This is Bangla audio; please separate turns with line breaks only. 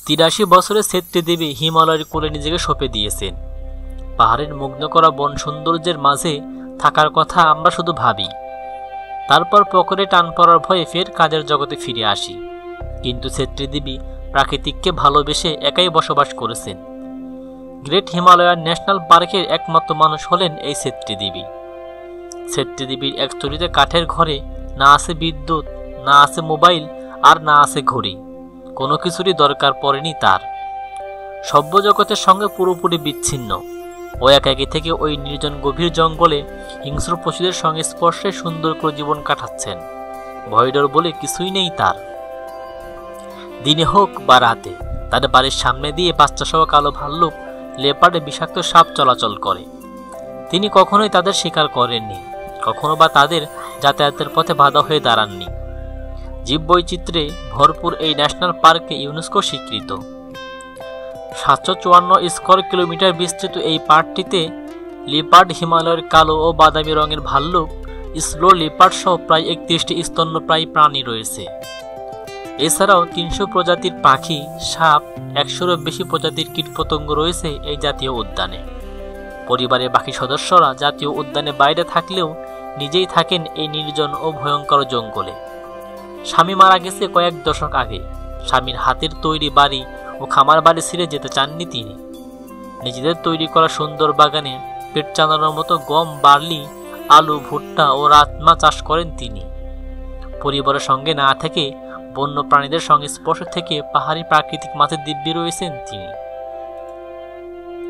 ৮৩ বছরের ছেত্রী দেবী হিমালয়ের কোলে নিজেকে সঁপে দিয়েছেন। পাহাড়ের মুগ্ধ করা বন সৌন্দর্যের মাঝে থাকার কথা আমরা শুধু ভাবি, তারপর পকেটে টান পড়ার ভয়ে ফের কাজের জগতে ফিরে আসি। কিন্তু ছেত্রী দেবী প্রাকৃতিককে ভালোবেসে একাই বসবাস করেছেন। গ্রেট হিমালয়ান ন্যাশনাল পার্কের একমাত্র মানুষ হলেন এই ছেত্রী দেবী। ছেত্রী দেবীর এক চুরিতে কাঠের ঘরে না আছে বিদ্যুৎ, না আছে মোবাইল, আর না আছে ঘড়ি। কোনো কিছুরই দরকার পড়েনি তার। সভ্য জগতের সঙ্গে পুরোপুরি বিচ্ছিন্ন। ও একাকী থেকে ওই নির্জন গভীর জঙ্গলে হিংস্র পশুদের সঙ্গে স্পর্শে সুন্দর করে জীবন কাটাচ্ছেন। ভয়ডর বলে কিছুই নেই তার। দিনে হোক বা রাতে তাদের বাড়ির সামনে দিয়ে বাচ্চা সহ কালো ভাল্লুক, লেপার্ডে বিষাক্ত সাপ চলাচল করে। তিনি কখনোই তাদের শিকার করেননি, কখনো বা তাদের যাতায়াতের পথে বাধা হয়ে দাঁড়াননি। জীববৈচিত্র্যে ভরপুর এই ন্যাশনাল পার্কে ইউনেস্কো স্বীকৃত। ৭৫৪ স্কয়ার কিলোমিটার বিস্তৃত এই পার্কটিতে লিপার্ড, হিমালয়ের কালো ও বাদামি রঙের ভাল্লুক, স্লো লিপার্ড সহ প্রায় ৩১টি স্তন্যপ্রায়ী প্রাণী রয়েছে। এছাড়াও ৩০০ প্রজাতির পাখি, সাপ, ১০০-এরও বেশি প্রজাতির কীটপতঙ্গ রয়েছে এই জাতীয় উদ্যানে। পরিবারের বাকি সদস্যরা জাতীয় উদ্যানে বাইরে থাকলেও নিজেই থাকেন এই নির্জন ও ভয়ঙ্কর জঙ্গলে। স্বামী মারা গেছে কয়েক দশক আগে। স্বামীর হাতের তৈরি বাড়ি ও খামার বাড়ি ছেড়ে যেতে চাননি তিনি। নিজেদের তৈরি করা সুন্দর বাগানে পেট চালানোর মতো গম, বার্লি, আলু, ভুট্টা ও রাজমা চাষ করেন তিনি। পরিবারের সঙ্গে না থেকে বন্য প্রাণীদের সংস্পর্শ থেকে পাহাড়ি প্রাকৃতিক মাঝে দিব্যি রয়েছেন তিনি।